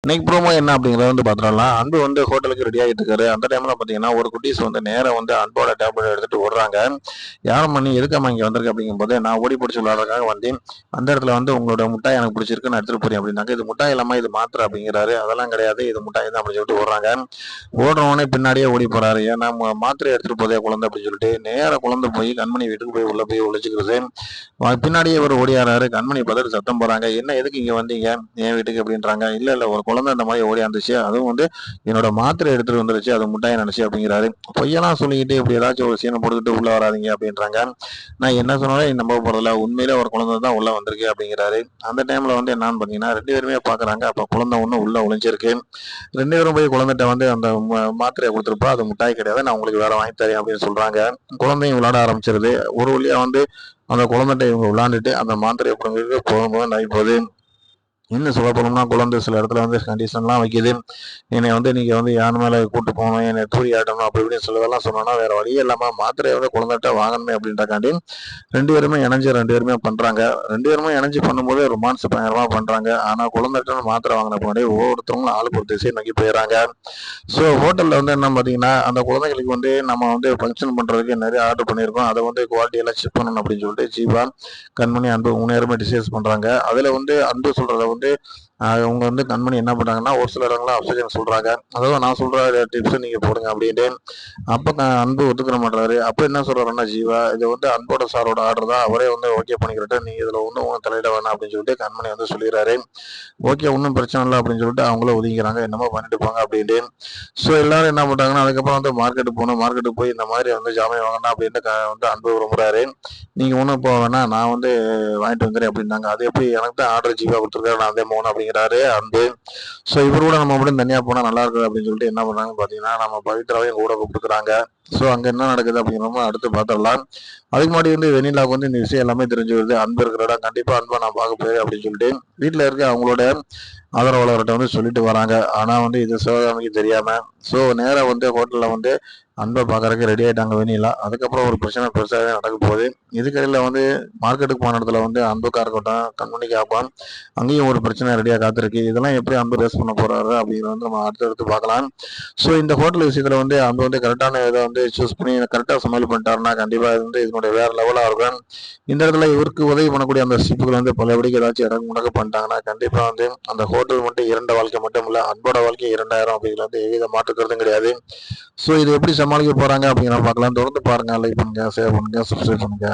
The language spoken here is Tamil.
இன்னைக்கு ப்ரோமோ என்ன அப்படிங்கிறத பார்த்துடலாம். அன்பு ஹோட்டலுக்கு ரெடி ஆகிட்டு இருக்காரு. அந்த டைம்ல பார்த்தீங்கன்னா, ஒரு குட்டீஸ் நேரா அன்போட டேப்லெட் எடுத்துட்டு ஓடுறாங்க. யாரம்மா நீ எதுக்கம்மா இங்க வந்திருக்க அப்படிங்கும்போது, நான் ஓடி பிடிச்சு விளையாடுறதுக்காக வந்தேன். அந்த இடத்துல உங்களோட முட்டாய் எனக்கு பிடிச்சிருக்கு, நான் எடுத்துட்டு போறேன் அப்படின்னாங்க. இது முட்டாய் இல்லாம இது மாத்திரை அப்படிங்கிறாரு. அதெல்லாம் கிடையாது, இது முட்டாய் தான் அப்படின்னு சொல்லிட்டு ஓடுறாங்க. ஓடுறவனே பின்னாடியே ஓடி போறாரு. ஏன்னா மாத்திரை எடுத்துட்டு போதே குழந்தை அப்படின்னு சொல்லிட்டு நேர குழந்தை போய் கண்மணி வீட்டுக்கு போய் உள்ள போய் ஒழிச்சுக்கிறது. பின்னாடியே இவர் ஓடியாராரு. கண்மணி பதறி சத்தம் போறாங்க. என்ன எதுக்கு இங்க வந்தீங்க என் வீட்டுக்கு அப்படின்றாங்க. இல்ல ஒரு குழந்தை இந்த மாதிரி ஓடியாந்துச்சு, அதுவும் என்னோட மாத்திரை எடுத்துட்டு வந்துருச்சு, அது முட்டாய் நினைச்சு அப்படிங்கிறாரு. பொய்யெல்லாம் சொல்லிக்கிட்டு இப்படி ஏதாச்சும் ஒரு சீனை போட்டுக்கிட்டு உள்ள வராதிங்க அப்படின்றாங்க. நான் என்ன சொன்னாலும் நம்ப போறதில்ல, உண்மையிலே ஒரு குழந்தை தான் உள்ள வந்திருக்கு அப்படிங்கிறாரு. அந்த டைம்ல என்னன்னு பாத்தீங்கன்னா 2 பேருமே பாக்குறாங்க. அப்ப குழந்தை ஒண்ணு உள்ள ஒளிஞ்சிருக்கு. 2 பேரும் போய் குழந்தைகிட்ட அந்த மாத்திரையை கொடுத்துருப்பா, அது முட்டாய் கிடையாது, நான் உங்களுக்கு வேற வாங்கி தரேன் அப்படின்னு சொல்றாங்க. குழந்தையும் விளையாட ஆரம்பிச்சிருது. ஒரு வழியா அந்த குழந்தைகிட்ட இவங்க விளையாண்டுட்டு அந்த மாத்திரையை பிடுங்கிறதுக்கு போகும்போது ஆகி போகுது. இன்னும் சொல்ல போனோம்னா குழந்தை சில இடத்துல கண்டிஷன்லாம் வைக்குது. என்னை நீங்க யார் மேல கூட்டு போகணும், என்னை தூரி ஆட்டணும் அப்படி இப்படின்னு சொல்லதெல்லாம் சொன்னோன்னா வேற வழியே இல்லாம மாத்திரையை குழந்தைகிட்ட வாங்கணுமே அப்படின்றக்காண்டி 2 பேருமே இணைஞ்சு 2 பேருமே பண்றாங்க. 2 பேருமே இணைஞ்சு பண்ணும்போது ரொமான்ஸ் பயங்கரமா பண்றாங்க. ஆனா குழந்தைகிட்ட மாத்திரை வாங்கின பின்னாடி ஒவ்வொருத்தவங்களும் ஆளுக்கு ஒரு திசை நோக்கி போயிடறாங்க. ஸோ ஹோட்டல்ல என்ன பார்த்தீங்கன்னா, அந்த குழந்தைகளுக்கு நம்ம ஃபங்க்ஷன் பண்றதுக்கு நிறைய ஆர்டர் பண்ணியிருக்கோம். அதை குவாலிட்டி எல்லாம் செக் பண்ணணும் அப்படின்னு சொல்லிட்டு ஜீவா, கண்மணி, அன்பு 3 பேருமே டிசைஸ் பண்றாங்க. அதுல அன்பு சொல்றத அவங்க கண்மணி என்ன பண்றாங்கன்னா, ஒரு சில இடங்கள்ல அப்செக்ஷன் சொல்றாங்க. அதாவது நான் சொல்ற டிப்ஸ் நீங்க போடுங்க அப்படின்ட்டு. அப்ப அன்பு ஒத்துக்கிற மாட்டாரு. அப்ப என்ன சொல்றாருன்னா ஜீவா, இது அன்போட சாரோட ஆர்டர் தான், அவரே ஓகே பண்ணிக்கிறட்டு, நீங்க இதுல ஒன்றும் தலையிட வேணாம் அப்படின்னு சொல்லிட்டு கண்மணி சொல்லிடுறாரு. ஓகே, ஒன்றும் பிரச்சனை இல்லை அப்படின்னு சொல்லிட்டு அவங்களும் ஒதுங்கிறாங்க. என்னமோ பண்ணிட்டு போங்க அப்படின்ட்டு. ஸோ எல்லாரும் என்ன பண்றாங்கன்னா, அதுக்கப்புறம் மார்க்கெட்டுக்கு போகணும். மார்க்கெட்டுக்கு போய் இந்த மாதிரி ஜாமான் வாங்கணும் அப்படின்ட்டு அன்பு விரும்புறாரு. நீங்க ஒன்றும் போக வேணாம், நான் வாங்கிட்டு வந்துடுறேன் அப்படின்னாங்க. அது எப்படி, எனக்கு தான் ஆர்டர் ஜீவா கொடுத்துருக்காரு, நான் தான் போகணும் அப்படிங்கிறாரு அன்பு. ஸோ இவர் கூட நம்ம மட்டும் தனியாக போனால் நல்லா இருக்குது அப்படின்னு சொல்லிட்டு என்ன பண்ணுறாங்கன்னு பார்த்தீங்கன்னா, நம்ம பவித்ராவையும் கூட கூப்பிட்டுக்கிறாங்க. ஸோ அங்கே என்ன நடக்குது அப்படிங்கிறோமோ அடுத்து பார்த்துடலாம். அதுக்கு முன்னாடி வெண்ணிலாவுக்கு இந்த விஷயம் எல்லாமே தெரிஞ்சு வருது. அன்பு இருக்கிற இடம் கண்டிப்பாக அன்பை நான் பார்க்க போயிரு அப்படின்னு சொல்லிட்டு வீட்டில் இருக்க அவங்களோட ஆதரவாளர்கிட்ட சொல்லிட்டு வராங்க. ஆனால் இது சிவகாமிக்கு தெரியாம. ஸோ நேராக ஹோட்டலில் அன்பை பார்க்கறதுக்கு ரெடி ஆயிட்டாங்க வெண்ணிலா. அதுக்கப்புறம் ஒரு பிரச்சனை பெருசாகவே நடக்க போகுது. இதுக்கடையில் மார்க்கெட்டுக்கு போன இடத்துல அன்புக்கா இருக்கட்டும், கண்மணிக்கு ஆப்பான், அங்கேயும் ஒரு பிரச்சனை ரெடியாக காத்திருக்கு. இதெல்லாம் எப்படி அன்பு ரேஸ் பண்ண போறாரு அப்படிங்கிறத நம்ம அடுத்தடுத்து பார்க்கலாம். ஸோ இந்த ஹோட்டல் விஷயத்துல அன்பு கரெக்டான இதை சூஸ் பண்ணி கரெக்டாக சமையல் பண்ணிட்டாருன்னா கண்டிப்பாக இதனுடைய வேற லெவலாக இருக்கும். இந்த இடத்துல இவருக்கு உதவி பண்ணக்கூடிய அந்த ஸ்டிப்புகள் பலபடிக்கு ஏதாச்சும் இடம் முடக்க பண்ணிட்டாங்கன்னா கண்டிப்பாக அந்த ஹோட்டல் மட்டும் 2 வாழ்க்கை மட்டும் இல்லை, அன்போட வாழ்க்கை 2000 அப்படிங்கிறது எவ்வித மாற்றுக்கிறதும் கிடையாது. ஸோ இது எப்படி சமாளிக்க போறாங்க அப்படிங்கிற பார்க்கலாம். தொடர்ந்து பாருங்க, லைக் பண்ணுங்க, ஷேர் பண்ணுங்க, சப்ஸ்கிரைப் பண்ணுங்க.